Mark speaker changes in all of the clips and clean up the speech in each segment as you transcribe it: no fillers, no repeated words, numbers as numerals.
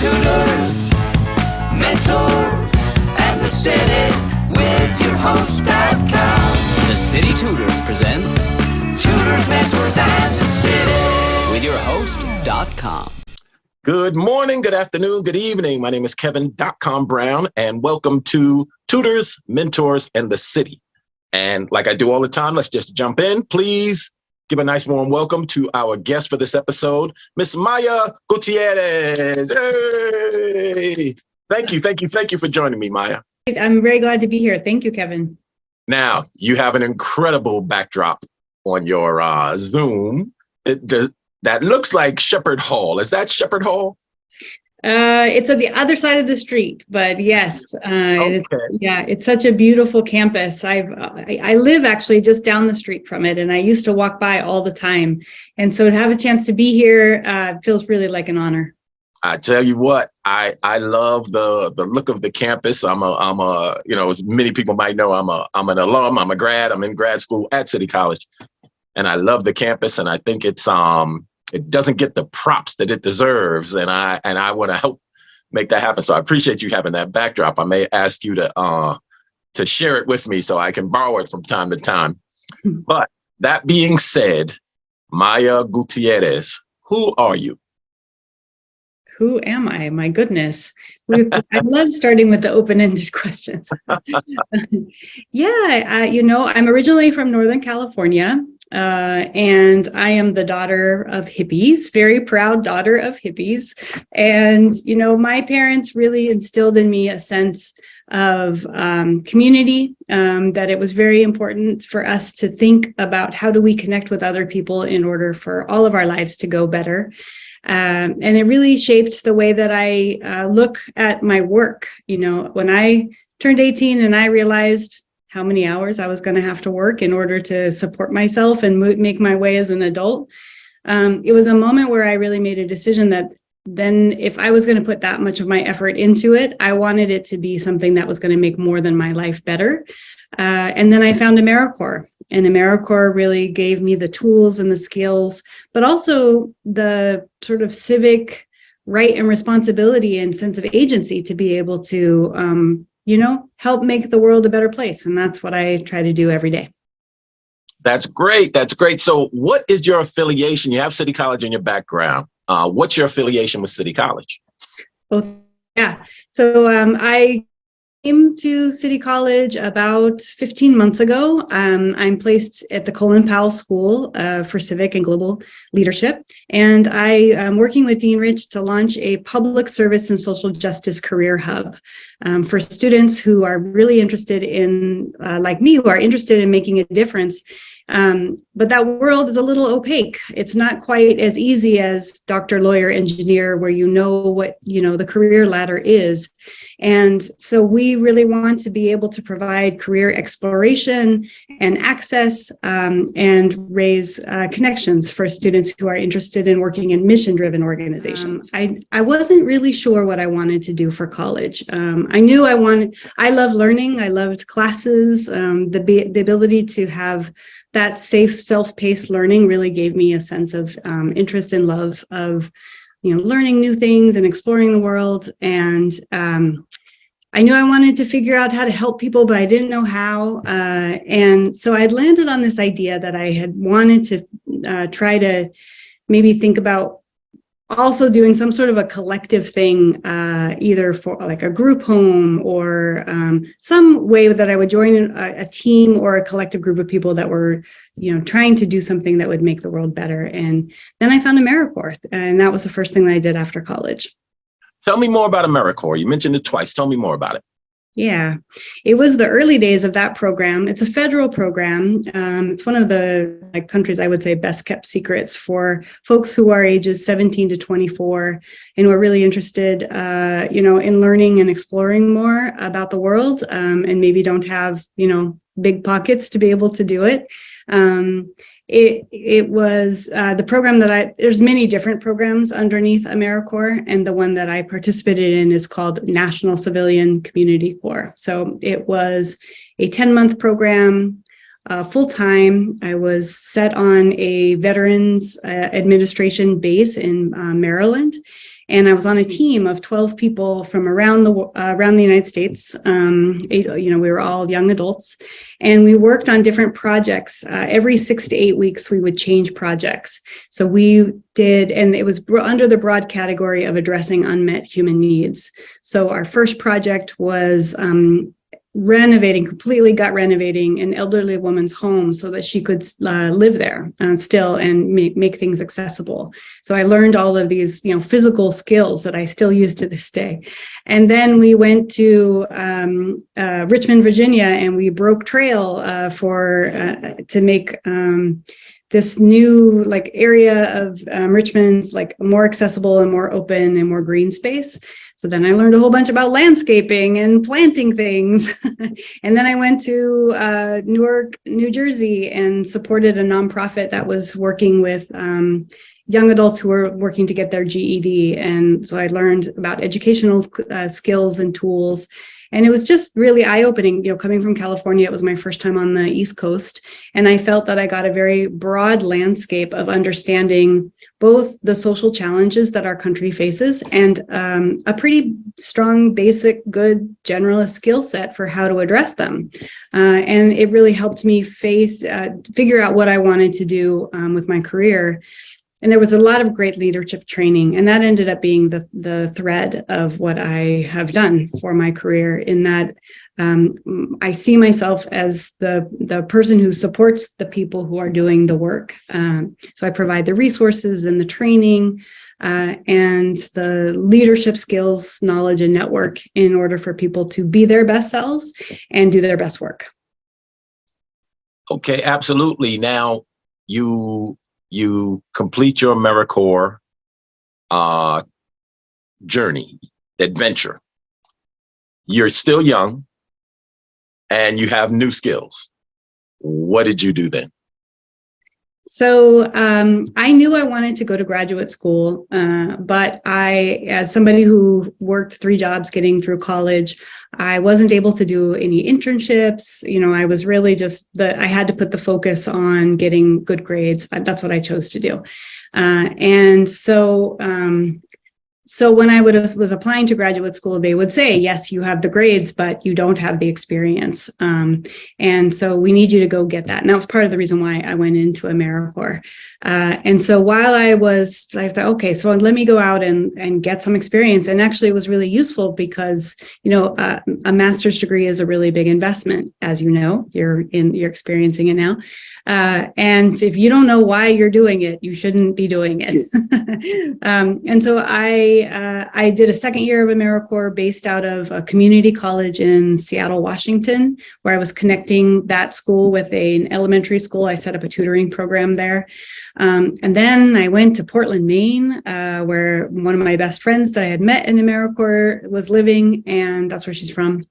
Speaker 1: tutors, mentors, and the city with your host.com.
Speaker 2: The City Tutors presents
Speaker 1: Tutors, Mentors, and the City
Speaker 2: with your host.com.
Speaker 3: Good morning, good afternoon, good evening. My name is Kevin.com Brown, and welcome to Tutors, Mentors, and the City. And like I do all the time, let's just jump in. Please give a nice warm welcome to our guest for this episode, Miss Maya Gutierrez. Hey! Thank you for joining me, Maya.
Speaker 4: I'm very glad to be here. Thank you, Kevin.
Speaker 3: Now, you have an incredible backdrop on your Zoom. That looks like Shepherd Hall. Is that Shepherd Hall?
Speaker 4: It's on the other side of the street, but yes,
Speaker 3: Okay.
Speaker 4: it's such a beautiful campus. I live actually just down the street from it, and I used to walk by all the time. And so to have a chance to be here feels really like an honor.
Speaker 3: I tell you what, I love the look of the campus. I'm a as many people might know, I'm an alum. I'm a grad. I'm in grad school at City College, and I love the campus. And I think it doesn't get the props that it deserves, and I want to help make that happen. So I appreciate you having that backdrop. I may ask you to share it with me so I can borrow it from time to time. But that being said, Maya Gutierrez, who are you?
Speaker 4: Who am I? My goodness. I love starting with the open-ended questions. I'm originally from Northern California. And I am the daughter of hippies, very proud daughter of hippies. And, my parents really instilled in me a sense of community, that it was very important for us to think about how do we connect with other people in order for all of our lives to go better. And it really shaped the way that I look at my work. When I turned 18 and I realized how many hours I was going to have to work in order to support myself and make my way as an adult. It was a moment where I really made a decision that then if I was going to put that much of my effort into it, I wanted it to be something that was going to make more than my life better. And then I found Americorps, and Americorps really gave me the tools and the skills, but also the sort of civic right and responsibility and sense of agency to be able to help make the world a better place. And that's what I try to do every day.
Speaker 3: That's great. So what is your affiliation? You have City College in your background. What's your affiliation with City College?
Speaker 4: Well, yeah. So I came to City College about 15 months ago. I'm placed at the Colin Powell School for Civic and Global Leadership. And I am working with Dean Rich to launch a public service and social justice career hub for students who are really interested in, like me, who are interested in making a difference. But that world is a little opaque. It's not quite as easy as doctor, lawyer, engineer, where what the career ladder is. And so we really want to be able to provide career exploration and access and raise connections for students who are interested in working in mission-driven organizations. I wasn't really sure what I wanted to do for college. I knew I loved learning. I loved classes. The ability to have that safe, self-paced learning really gave me a sense of interest and love of, learning new things and exploring the world. And I knew I wanted to figure out how to help people, but I didn't know how. And so I'd landed on this idea that I had wanted to try to maybe think about also doing some sort of a collective thing, either for like a group home or some way that I would join a team or a collective group of people that were, trying to do something that would make the world better. And then I found Americorps, and that was the first thing that I did after college.
Speaker 3: Tell me more about Americorps. You mentioned it twice. Tell me more about it.
Speaker 4: Yeah, it was the early days of that program. It's a federal program. It's one of the country's, I would say, best kept secrets for folks who are ages 17 to 24 and who are really interested, in learning and exploring more about the world, and maybe don't have, big pockets to be able to do it. It was the program there's many different programs underneath Americorps, and the one that I participated in is called National Civilian Community Corps. So it was a 10-month program, full-time. I was set on a Veterans Administration base in Maryland. And I was on a team of 12 people from around the United States. We were all young adults, and we worked on different projects. Every 6 to 8 weeks, we would change projects. So we did, and it was under the broad category of addressing unmet human needs. So our first project was completely gut renovating an elderly woman's home so that she could live there still and make things accessible. So I learned all of these, physical skills that I still use to this day. And then we went to Richmond, Virginia, and we broke trail to make this new area of Richmond more accessible and more open and more green space. So then I learned a whole bunch about landscaping and planting things. And then I went to Newark, New Jersey, and supported a nonprofit that was working with young adults who were working to get their GED. And so I learned about educational skills and tools. And it was just really eye-opening, coming from California. It was my first time on the East Coast. And I felt that I got a very broad landscape of understanding both the social challenges that our country faces and a pretty strong, basic, good generalist skill set for how to address them. And it really helped me figure out what I wanted to do with my career. And there was a lot of great leadership training, and that ended up being the thread of what I have done for my career, in that I see myself as the person who supports the people who are doing the work. So I provide the resources and the training and the leadership skills, knowledge, and network in order for people to be their best selves and do their best work.
Speaker 3: Okay, absolutely. Now, you complete your Americorps journey, adventure. You're still young and you have new skills. What did you do then?
Speaker 4: So I knew I wanted to go to graduate school, but as somebody who worked 3 jobs getting through college, I wasn't able to do any internships. I was really I had to put the focus on getting good grades. That's what I chose to do. And so when I was applying to graduate school, they would say, yes, you have the grades, but you don't have the experience. And so we need you to go get that. And that was part of the reason why I went into Americorps. And so while I thought, okay, so let me go out and get some experience. And actually it was really useful because, a master's degree is a really big investment. As you know, you're experiencing it now. And if you don't know why you're doing it, you shouldn't be doing it. And so I did a second year of Americorps based out of a community college in Seattle, Washington, where I was connecting that school with an elementary school. I set up a tutoring program there. And then I went to Portland, Maine, where one of my best friends that I had met in Americorps was living, and that's where she's from.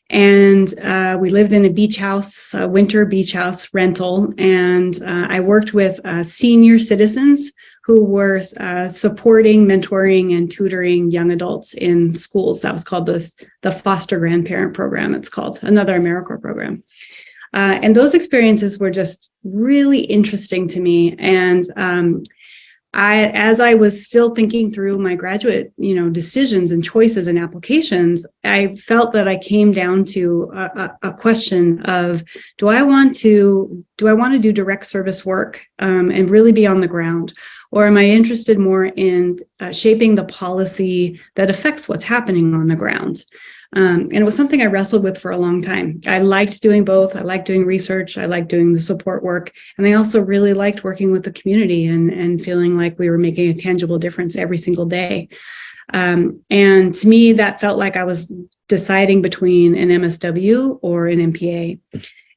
Speaker 4: And we lived in a beach house, a winter beach house rental. And I worked with senior citizens who were supporting, mentoring, and tutoring young adults in schools. That was called the foster grandparent program. It's called another Americorps program. And those experiences were just really interesting to me. And as I was still thinking through my graduate, decisions and choices and applications, I felt that I came down to a question of, do I want to do direct service work and really be on the ground? Or am I interested more in shaping the policy that affects what's happening on the ground? And it was something I wrestled with for a long time. I liked doing both. I liked doing research. I liked doing the support work. And I also really liked working with the community and feeling like we were making a tangible difference every single day. And to me, that felt like I was deciding between an MSW or an MPA.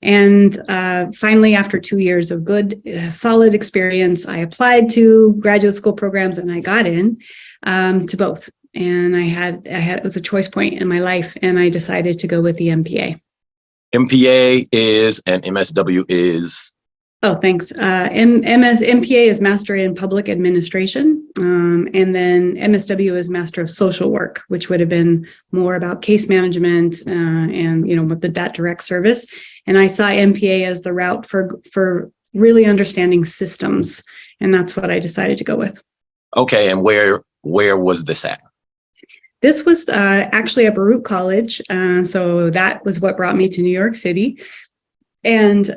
Speaker 4: And finally, after 2 years of good, solid experience, I applied to graduate school programs and I got in to both. And it was a choice point in my life, and I decided to go with the MPA.
Speaker 3: MPA is and MSW is?
Speaker 4: Oh, thanks. MPA is Master in Public Administration, and then MSW is Master of Social Work, which would have been more about case management and with that direct service. And I saw MPA as the route for really understanding systems, and that's what I decided to go with.
Speaker 3: Okay, and where Where was this at?
Speaker 4: This was actually at Baruch College. So that was what brought me to New York City. And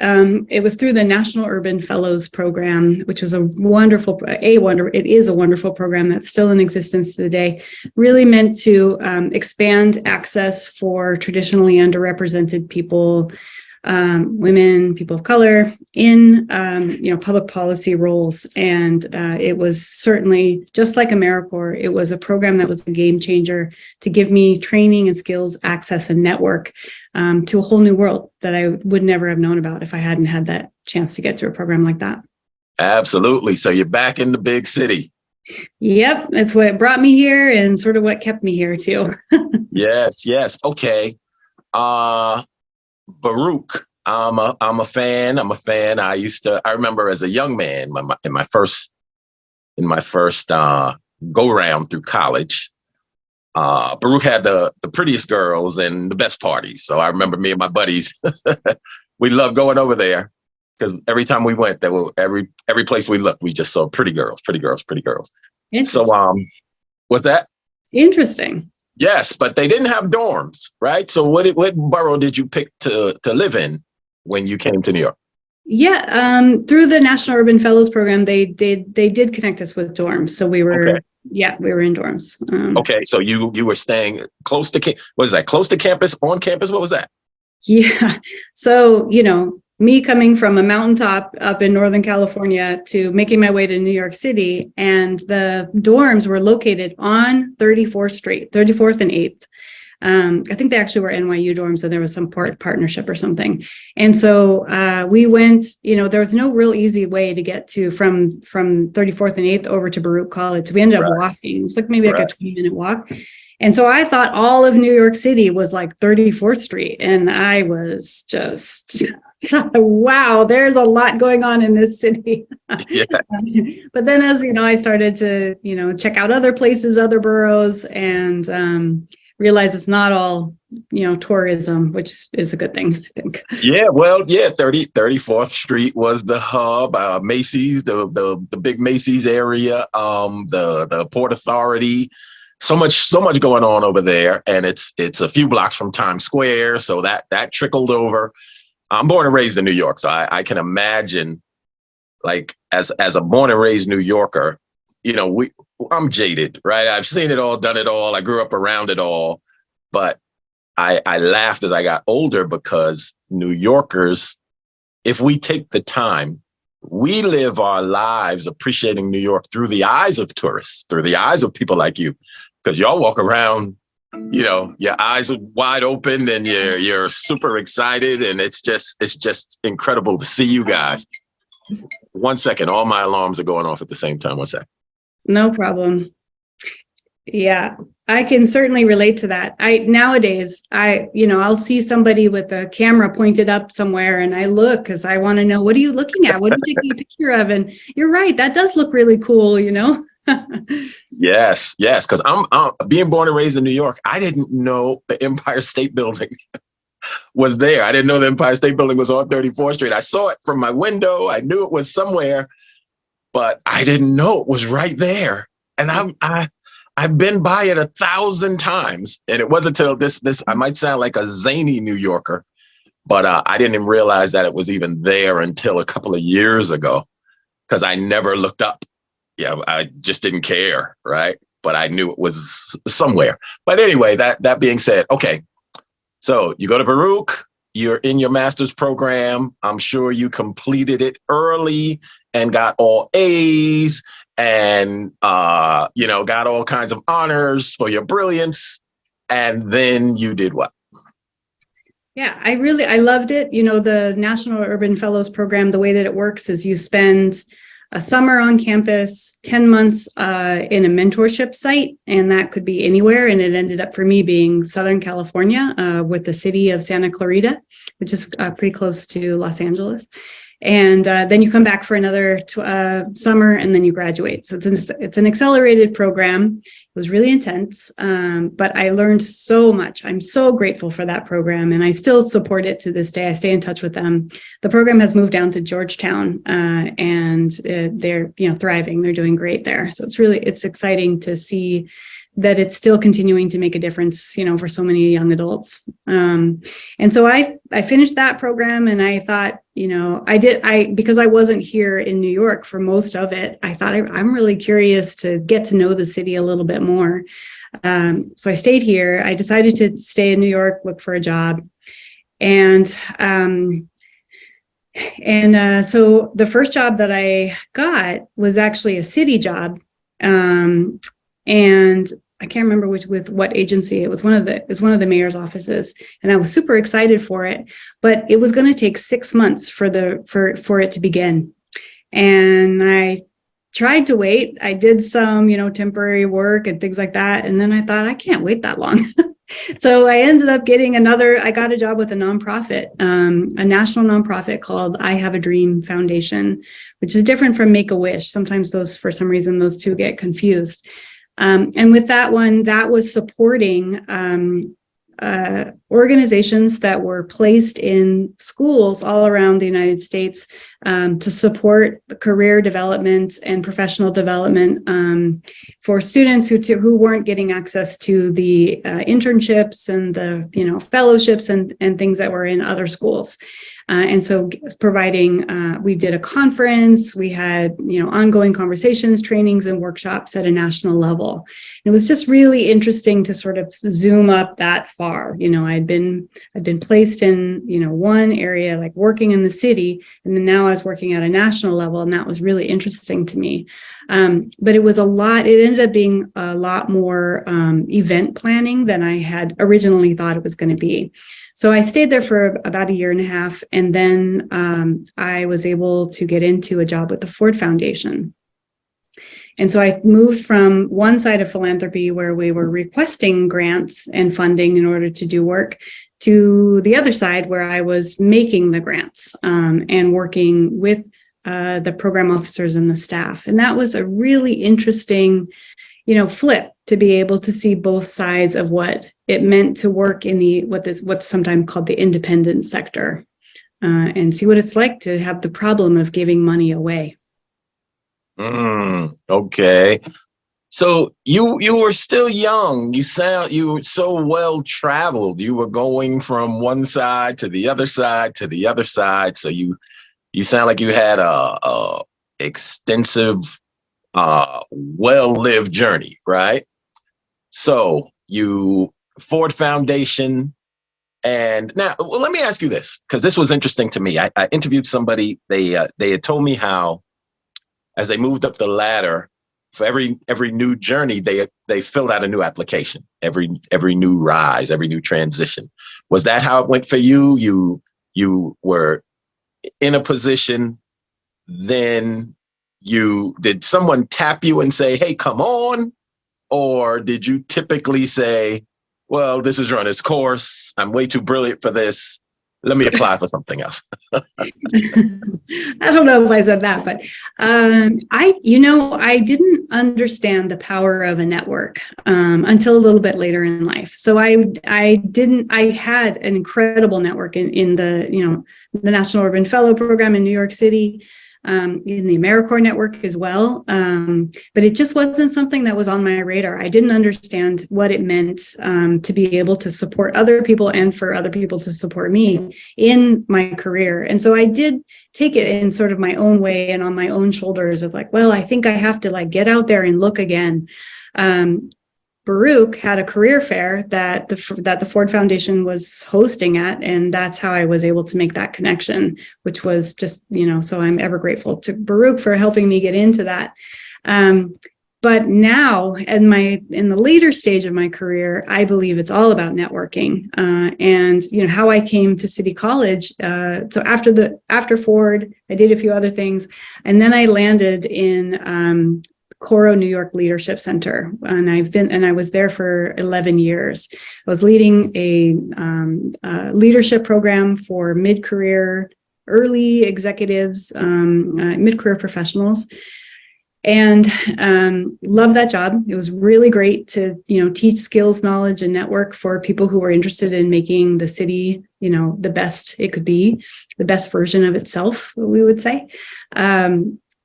Speaker 4: it was through the National Urban Fellows Program, which was it is a wonderful program that's still in existence today, really meant to expand access for traditionally underrepresented people, women, people of color in, public policy roles. And it was certainly, just like Americorps, it was a program that was a game changer to give me training and skills, access and network to a whole new world that I would never have known about if I hadn't had that chance to get to a program like that.
Speaker 3: Absolutely. So you're back in the big city.
Speaker 4: Yep. That's what brought me here and sort of what kept me here too.
Speaker 3: Yes. Okay. Baruch, I'm a fan. I remember as a young man, in my first go round through college, Baruch had the prettiest girls and the best parties. So I remember me and my buddies, we loved going over there because every time we went, there were every place we looked, we just saw pretty girls. So what's that?
Speaker 4: Interesting.
Speaker 3: Yes, but they didn't have dorms, right? So what borough did you pick to live in when you came to New York?
Speaker 4: Yeah, through the National Urban Fellows Program, they did connect us with dorms. So we were, we were in dorms.
Speaker 3: Okay, so you were staying close to what is that? Close to campus, on campus? What was that?
Speaker 4: Yeah. So me coming from a mountaintop up in Northern California to making my way to New York City, and the dorms were located on 34th Street, 34th and 8th. I think they actually were NYU dorms, so there was some partnership or something. And so we went, there was no real easy way to get to from 34th and 8th over to Baruch College. So we ended up walking. It was like maybe like a 20-minute walk. And so I thought all of New York City was like 34th Street. And I was just, wow, there's a lot going on in this city.
Speaker 3: Yes.
Speaker 4: But then as, I started to, check out other places, other boroughs, and realize it's not all, tourism, which is a good thing, I think. Yeah,
Speaker 3: well, 34th Street was the hub, Macy's, the big Macy's area, the Port Authority. So much going on over there, and it's a few blocks from Times Square, so that trickled over. I'm born and raised in New York, so I can imagine, like as a born and raised New Yorker, I'm jaded, right? I've seen it all, done it all. I grew up around it all, but I laughed as I got older because New Yorkers, if we take the time, we live our lives appreciating New York through the eyes of tourists, through the eyes of people like you. Because y'all walk around, your eyes are wide open and you're super excited, and it's just incredible to see you guys. 1 second, all my alarms are going off at the same time. 1 second.
Speaker 4: No problem. Yeah, I can certainly relate to that. Nowadays, I'll see somebody with a camera pointed up somewhere, and I look because I want to know, what are you looking at? What are you taking a picture of? And you're right, that does look really cool,
Speaker 3: Yes, because I'm being born and raised in New York. I didn't know the Empire State Building was there. I didn't know the Empire State Building was on 34th Street. I saw it from my window. I knew it was somewhere, but I didn't know it was right there. And I've been by it 1,000 times, and it wasn't until this. I might sound like a zany New Yorker, but I didn't even realize that it was even there until a couple of years ago, because I never looked up. Yeah, I just didn't care, right? But I knew it was somewhere. But anyway, that being said, okay. So you go to Baruch, you're in your master's program. I'm sure you completed it early and got all A's and, got all kinds of honors for your brilliance. And then you did what?
Speaker 4: Yeah, I loved it. The National Urban Fellows Program, the way that it works is you spend a summer on campus, 10 months in a mentorship site, and that could be anywhere. And it ended up for me being Southern California with the city of Santa Clarita, which is pretty close to Los Angeles. And then you come back for another summer, and then you graduate. So it's an accelerated program. It was really intense, but I learned so much. I'm so grateful for that program, and I still support it to this day. I stay in touch with them. The program has moved down to Georgetown, and they're thriving. They're doing great there. So it's exciting to see that it's still continuing to make a difference, for so many young adults. And so I finished that program, and I thought, because I wasn't here in New York for most of it, I thought I'm really curious to get to know the city a little bit more. So I stayed here. I decided to stay in New York, look for a job. And so the first job that I got was actually a city job. And I can't remember with what agency. It was one of the mayor's offices, and I was super excited for it. But it was going to take 6 months for it to begin, and I tried to wait. I did some temporary work and things like that, and then I thought I can't wait that long. So I ended up getting I got a job with a nonprofit, a national nonprofit called I Have a Dream Foundation, which is different from Make-A-Wish. Sometimes for some reason, those two get confused. And with that one, that was supporting organizations that were placed in schools all around the United States to support career development and professional development for students who weren't getting access to the internships and the fellowships and things that were in other schools. And so providing, we did a conference, we had, ongoing conversations, trainings, and workshops at a national level. And it was just really interesting to sort of zoom up that far. I'd been placed in, one area, like working in the city, and then now I was working at a national level, and that was really interesting to me. But it ended up being a lot more event planning than I had originally thought it was going to be. So I stayed there for about a year and a half, and then I was able to get into a job with the Ford Foundation. And so I moved from one side of philanthropy, where we were requesting grants and funding in order to do work, to the other side where I was making the grants and working with the program officers and the staff. And that was a really interesting flip, to be able to see both sides of what it meant to work in what's sometimes called the independent sector, and see what it's like to have the problem of giving money away.
Speaker 3: Okay. So you were still young. You were so well traveled. You were going from one side to the other side to the other side. So you sound like you had a extensive, well-lived journey, right? So Ford Foundation, and now, well, let me ask you this, because this was interesting to me. I interviewed somebody. They had told me how, as they moved up the ladder, for every new journey, they filled out a new application. Every new rise, every new transition. Was that how it went for you? You were in a position, then did someone tap you and say, "Hey, come on"? Or did you typically say, "Well, this has run its course. I'm way too brilliant for this. Let me apply for something else"?
Speaker 4: I don't know if I said that, but I didn't understand the power of a network until a little bit later in life. So I had an incredible network in the National Urban Fellow Program in New York City, in the Americorps network as well. But it just wasn't something that was on my radar. I didn't understand what it meant to be able to support other people and for other people to support me in my career. And so I did take it in sort of my own way and on my own shoulders of like, well, I think I have to get out there and look again. Baruch had a career fair that the Ford Foundation was hosting at, and that's how I was able to make that connection, which was just, so I'm ever grateful to Baruch for helping me get into that. But now in the later stage of my career, I believe it's all about networking, and how I came to City College. So after Ford, I did a few other things, and then I landed in Coro New York Leadership Center, and I was there for 11 years. I was leading a leadership program for mid-career early executives, mid-career professionals, and loved that job. It was really great to, teach skills, knowledge, and network for people who were interested in making the city, the best it could be, the best version of itself, we would say.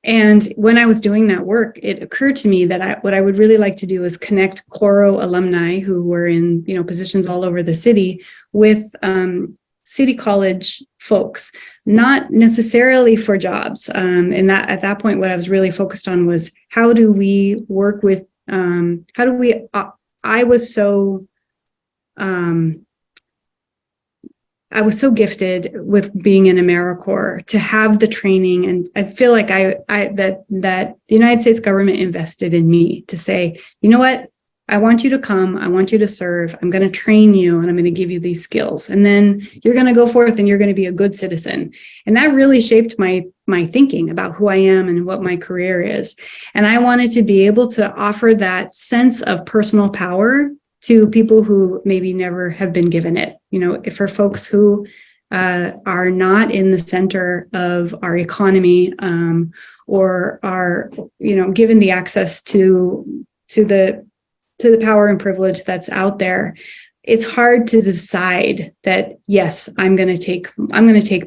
Speaker 4: And when I was doing that work, it occurred to me that what I would really like to do is connect Coro alumni who were in, positions all over the city with City College folks, not necessarily for jobs. And that at that point, what I was really focused on was how do we work with, I was so gifted with being in Americorps to have the training, and I feel like that the United States government invested in me to say, you know what, I want you to come, I want you to serve, I'm going to train you, and I'm going to give you these skills, and then you're going to go forth and you're going to be a good citizen. And that really shaped my thinking about who I am and what my career is. And I wanted to be able to offer that sense of personal power to people who maybe never have been given it. For folks who are not in the center of our economy, or are, given the access to the power and privilege that's out there, it's hard to decide that, yes, I'm going to take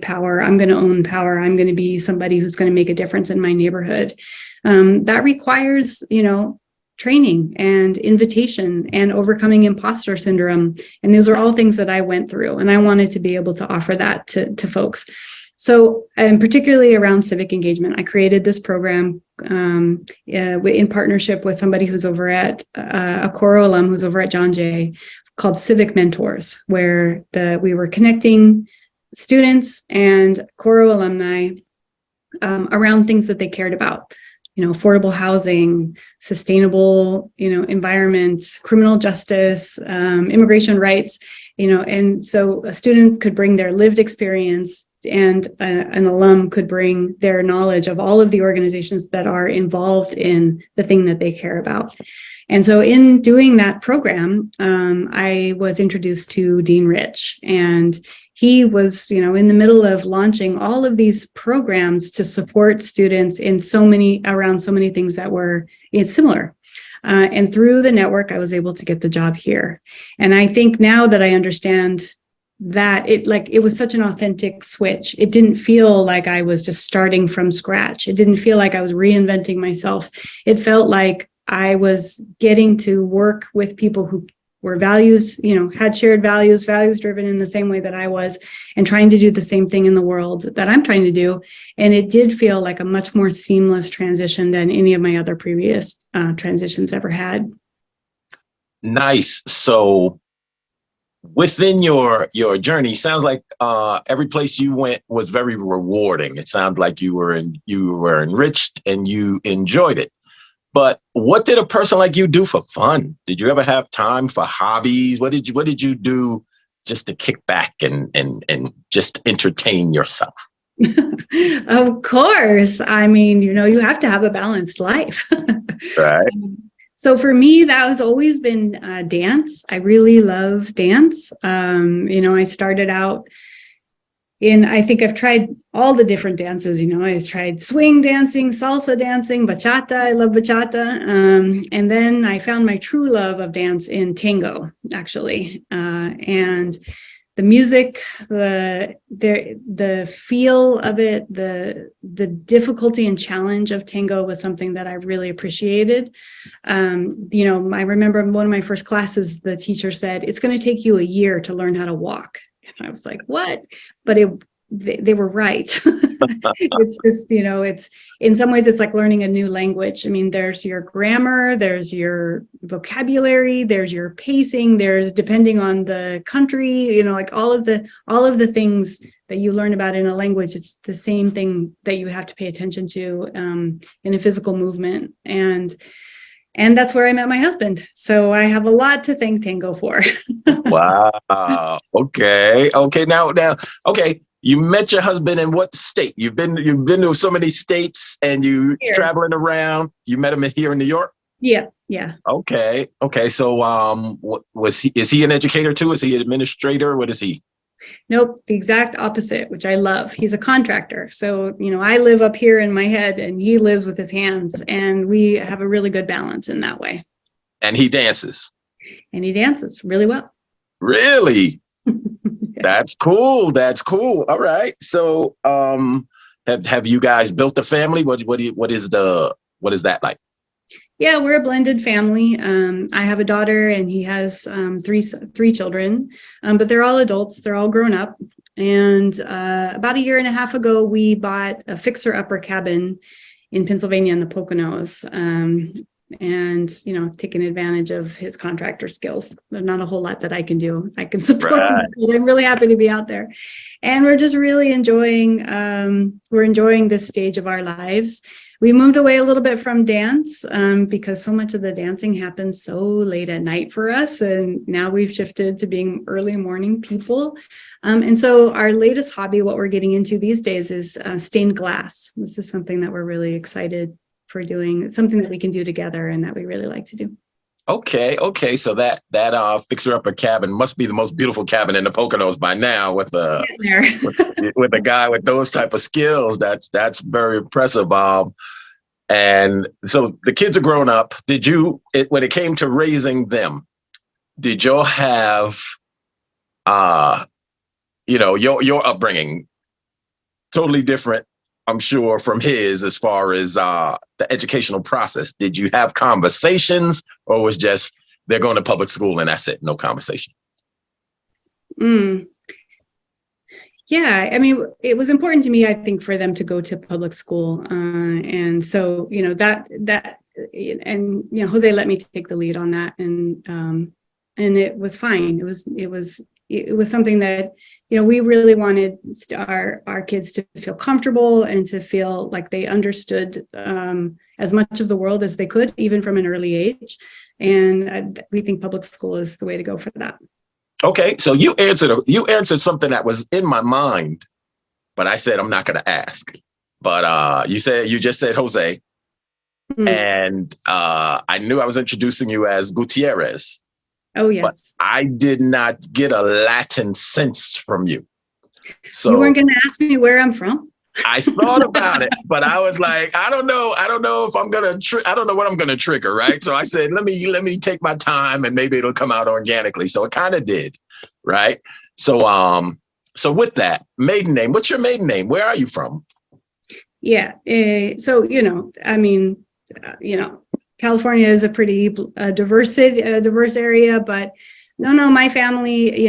Speaker 4: power, I'm going to own power, I'm going to be somebody who's going to make a difference in my neighborhood. That requires, training and invitation and overcoming imposter syndrome. And those are all things that I went through. And I wanted to be able to offer that to folks. So, and particularly around civic engagement, I created this program in partnership with somebody who's over at a Coro alum who's over at John Jay, called Civic Mentors, where we were connecting students and Coro alumni around things that they cared about. Affordable housing, sustainable, environment, criminal justice, immigration rights, and so a student could bring their lived experience, and an alum could bring their knowledge of all of the organizations that are involved in the thing that they care about. And so in doing that program, I was introduced to Dean Rich, and he was, in the middle of launching all of these programs to support students around so many things that were similar. And through the network, I was able to get the job here. And I think now that I understand that it was such an authentic switch. It didn't feel like I was just starting from scratch. It didn't feel like I was reinventing myself. It felt like I was getting to work with people who were had shared values driven in the same way that I was, and trying to do the same thing in the world that I'm trying to do. And it did feel like a much more seamless transition than any of my other previous transitions ever had.
Speaker 3: Nice. So within your journey, sounds like every place you went was very rewarding. It sounds like you were enriched and you enjoyed it. But what did a person like you do for fun? Did you ever have time for hobbies? What did you do just to kick back and just entertain yourself?
Speaker 4: Of course. I mean, you have to have a balanced life.
Speaker 3: Right.
Speaker 4: So for me, that has always been dance. I really love dance. I started out I think I've tried all the different dances. I've tried swing dancing, salsa dancing, bachata. I love bachata. And then I found my true love of dance in tango, actually. And the music, the feel of it, the difficulty and challenge of tango was something that I really appreciated. I remember one of my first classes, the teacher said, "It's going to take you a year to learn how to walk." And I was like, "What?" But they were right. It's just, it's in some ways it's like learning a new language. I mean, there's your grammar, there's your vocabulary, there's your pacing, there's, depending on the country, like all of the things that you learn about in a language, it's the same thing that you have to pay attention to in a physical movement. And that's where I met my husband. So I have a lot to thank tango for.
Speaker 3: Wow. Okay. Now, okay. You met your husband in what state? You've been to so many states, and you traveling around. You met him here in New York?
Speaker 4: Yeah.
Speaker 3: Okay. So, what was he? Is he an educator too? Is he an administrator? What is he?
Speaker 4: Nope, the exact opposite, which I love. He's a contractor. So, I live up here in my head and he lives with his hands, and we have a really good balance in that way.
Speaker 3: And he dances.
Speaker 4: And he dances really well.
Speaker 3: Really?
Speaker 4: Yeah.
Speaker 3: That's cool. That's cool. All right. So, have you guys built a family? What is that like?
Speaker 4: Yeah, we're a blended family. I have a daughter and he has three children, but they're all adults. They're all grown up. And about a year and a half ago, we bought a fixer-upper cabin in Pennsylvania in the Poconos. And taking advantage of his contractor skills. There's not a whole lot that I can do. I can support him, but I'm really happy to be out there, and we're just really enjoying this stage of our lives. We moved away a little bit from dance because so much of the dancing happens so late at night for us, and now we've shifted to being early morning people. And so our latest hobby, what we're getting into these days, is stained glass. This is something that we're really excited for doing. It's something that we can do together and that we really like to do.
Speaker 3: Okay. So that fixer-upper cabin must be the most beautiful cabin in the Poconos by now, with with a guy with those type of skills. That's very impressive. And so the kids are grown up. When it came to raising them, did y'all have your upbringing totally different, I'm sure, from his, as far as the educational process? Did you have conversations, or was just they're going to public school and that's it, no conversation?
Speaker 4: Yeah, I mean, it was important to me, I think, for them to go to public school, and so Jose let me take the lead on that, and it was fine. It was something that we really wanted our kids to feel comfortable and to feel like they understood as much of the world as they could, even from an early age. And we think public school is the way to go for that.
Speaker 3: Okay, so you answered something that was in my mind, but I said I'm not going to ask. But you just said Jose, and I knew I was introducing you as Gutierrez.
Speaker 4: Oh, yes.
Speaker 3: But I did not get a Latin sense from you. So
Speaker 4: you weren't going to ask me where I'm from?
Speaker 3: I thought about it, but I was like, I don't know if I'm going to, I don't know what I'm going to trigger, right? So I said, let me take my time and maybe it'll come out organically. So it kind of did, right? So, so with that, maiden name, what's your maiden name? Where are you from?
Speaker 4: Yeah. So, California is a pretty diverse area, but no, my family,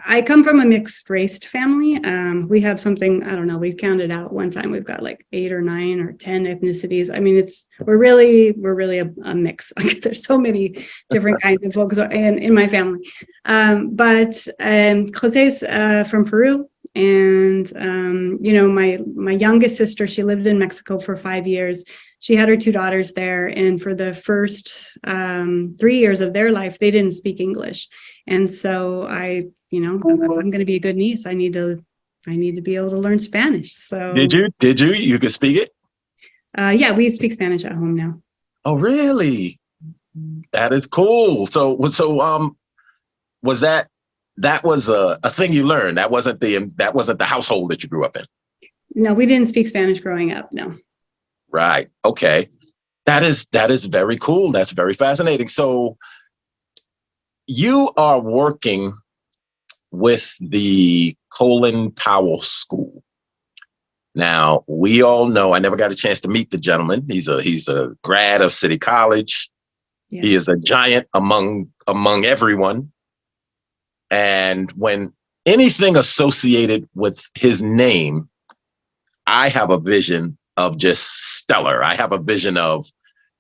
Speaker 4: I come from a mixed race family. We have something, I don't know, we've counted out one time, we've got like 8 or 9 or 10 ethnicities. I mean, we're really a mix. There's so many different kinds of folks in my family. But Jose's from Peru. And, my youngest sister, she lived in Mexico for 5 years. She had her 2 daughters there. And for the first 3 years of their life, they didn't speak English. And so I'm going to be a good niece. I need to be able to learn Spanish. So
Speaker 3: did you could speak it?
Speaker 4: Yeah, we speak Spanish at home now.
Speaker 3: Oh, really? That is cool. So was that was a thing you learned? That wasn't the household that you grew up in?
Speaker 4: No, we didn't speak Spanish growing up. No.
Speaker 3: Right. Okay. That is very cool. That's very fascinating. So you are working with the Colin Powell School. Now, we all know, I never got a chance to meet the gentleman. He's a grad of City College. Yeah. He is a giant among everyone. And when anything associated with his name, I have a vision of just stellar. I have a vision of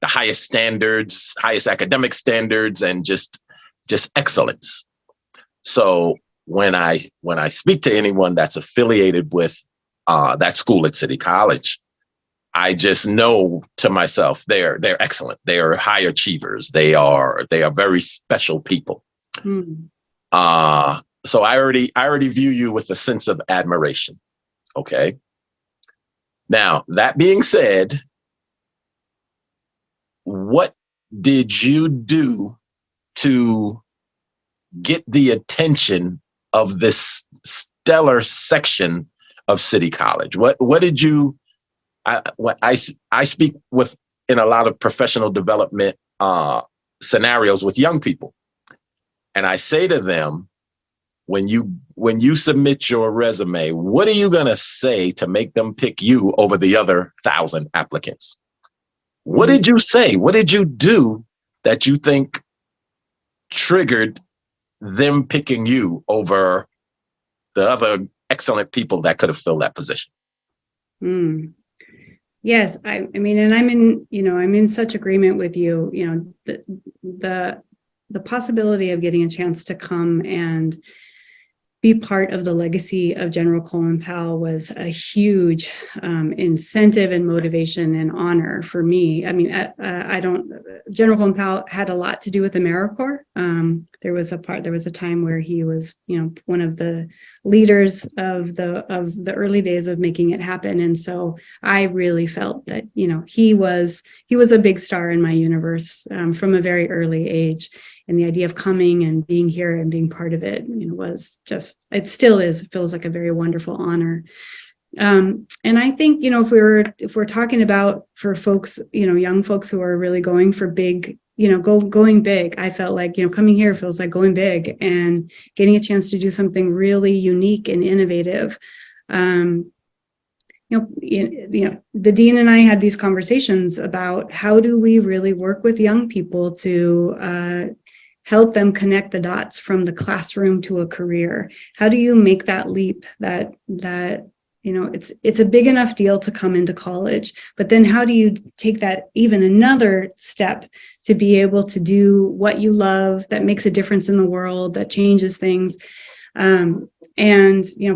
Speaker 3: the highest standards, highest academic standards, and just excellence. So when I speak to anyone that's affiliated with that school at City College, I just know to myself they're excellent. They are high achievers. They are very special people. So I already view you with a sense of admiration. Okay. Now, that being said, what did you do to get the attention of this stellar section of City College? What did you? I speak with in a lot of professional development scenarios with young people, and I say to them, when you submit your resume, what are you gonna say to make them pick you over the other 1,000 applicants? What did you say? What did you do that you think triggered them picking you over the other excellent people that could have filled that position?
Speaker 4: Yes, I mean, and I'm in such agreement with you. The possibility of getting a chance to come and be part of the legacy of General Colin Powell was a huge incentive and motivation and honor for me. I mean, General Colin Powell had a lot to do with Americorps. There was a time where he was, one of the leaders of the early days of making it happen. And so I really felt that, he was a big star in my universe from a very early age. And the idea of coming and being here and being part of it, was just, it still is, it feels like a very wonderful honor. And I think, if we're talking about for folks, young folks who are really going for big, going big, I felt like, coming here feels like going big and getting a chance to do something really unique and innovative. The dean and I had these conversations about how do we really work with young people to help them connect the dots from the classroom to a career. How do you make that leap that it's a big enough deal to come into college, but then how do you take that even another step to be able to do what you love that makes a difference in the world, that changes things? And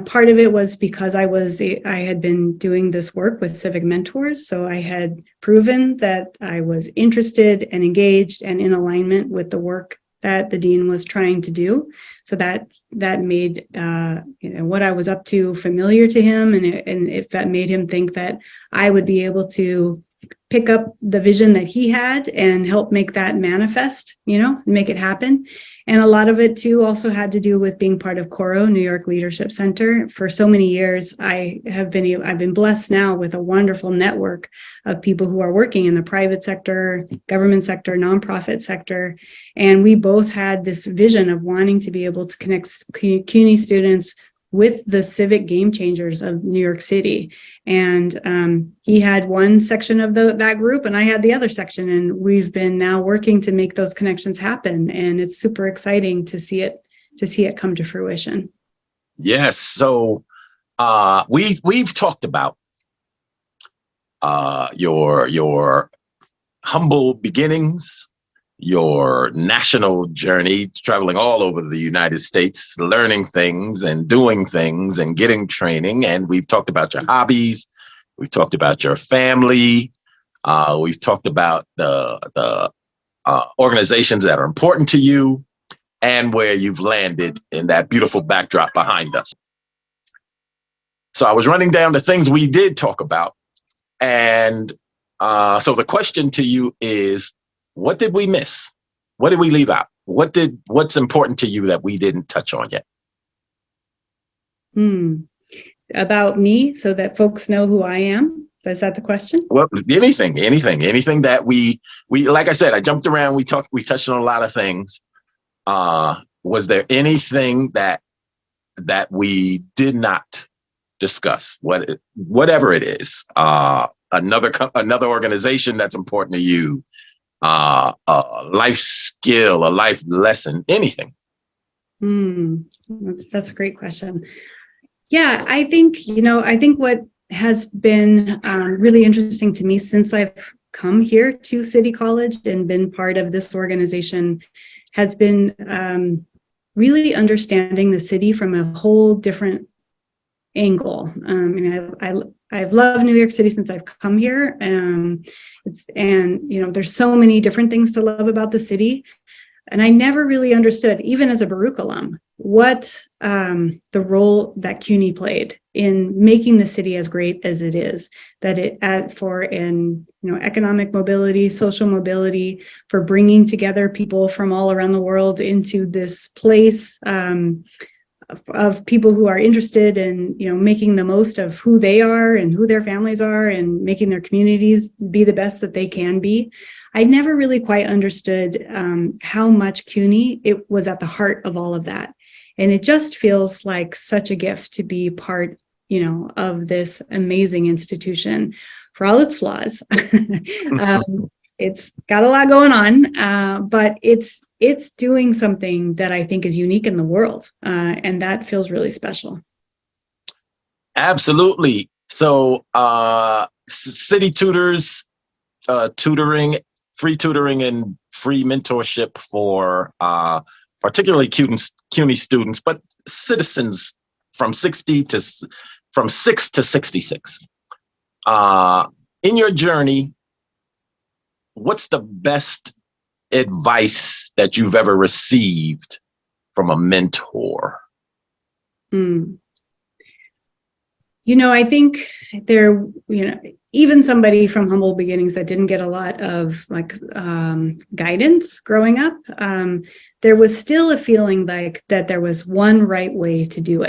Speaker 4: part of it was because I had been doing this work with civic mentors. So I had proven that I was interested and engaged and in alignment with the work that the dean was trying to do. So that made what I was up to familiar to him, and if that made him think that I would be able to pick up the vision that he had and help make that manifest, make it happen. And a lot of it too also had to do with being part of Coro, New York Leadership Center. For so many years, I've been blessed now with a wonderful network of people who are working in the private sector, government sector, nonprofit sector. And we both had this vision of wanting to be able to connect CUNY students with the civic game changers of New York City. And he had one section of that group and I had the other section. And we've been now working to make those connections happen. And it's super exciting to see it come to fruition.
Speaker 3: Yes. So we've talked about your humble beginnings, your national journey, traveling all over the United States, learning things and doing things and getting training. And we've talked about your hobbies. We've talked about your family. We've talked about the organizations that are important to you and where you've landed in that beautiful backdrop behind us. So I was running down the things we did talk about. And so the question to you is, what did we miss? What did we leave out? What's important to you that we didn't touch on yet?
Speaker 4: About me, so that folks know who I am. Is that the question?
Speaker 3: Well, anything that we like I said, I jumped around. We touched on a lot of things. Was there anything that we did not discuss? Whatever it is, another organization that's important to you, a life skill, a life lesson, anything?
Speaker 4: That's a great question. Yeah, I think what has been really interesting to me since I've come here to City College and been part of this organization has been really understanding the city from a whole different angle. I've loved New York City since I've come here. There's so many different things to love about the city. And I never really understood, even as a Baruch alum, what the role that CUNY played in making the city as great as it is, that it for economic mobility, social mobility, for bringing together people from all around the world into this place of people who are interested in, making the most of who they are and who their families are and making their communities be the best that they can be. I never really quite understood how much CUNY it was at the heart of all of that. And it just feels like such a gift to be part, of this amazing institution for all its flaws. It's got a lot going on, but it's doing something that I think is unique in the world. And that feels really special.
Speaker 3: Absolutely. So City Tutors, tutoring, free tutoring and free mentorship for particularly CUNY students, but citizens from 6 to 66. In your journey, what's the best advice that you've ever received from a mentor?
Speaker 4: I think there, even somebody from humble beginnings that didn't get a lot of guidance growing up, there was still a feeling like that there was one right way to do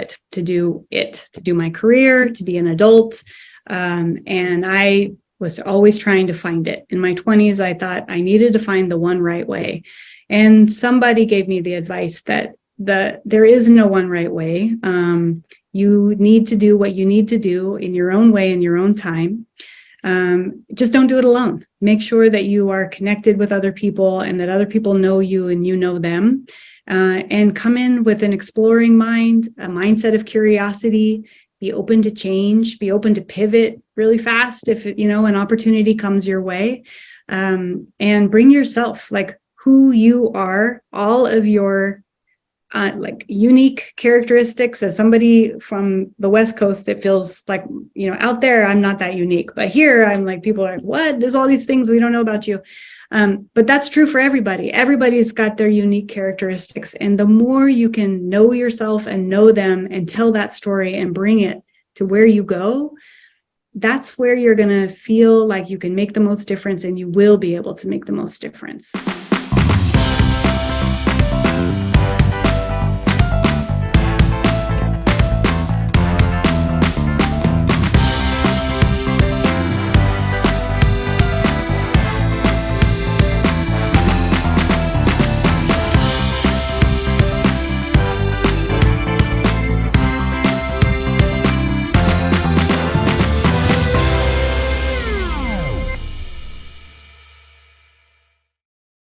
Speaker 4: my career, to be an adult. And I was always trying to find it. In my 20s, I thought I needed to find the one right way. And somebody gave me the advice that there is no one right way. You need to do what you need to do in your own way, in your own time. Just don't do it alone. Make sure that you are connected with other people and that other people know you and you know them. And come in with an exploring mind, a mindset of curiosity, be open to change, be open to pivot really fast if, an opportunity comes your way. And bring yourself, like who you are, all of your unique characteristics. As somebody from the West Coast, that feels like, out there, I'm not that unique, but here I'm like, people are like, what? There's all these things we don't know about you. But that's true for everybody. Everybody's got their unique characteristics. And the more you can know yourself and know them and tell that story and bring it to where you go, that's where you're going to feel like you can make the most difference, and you will be able to make the most difference.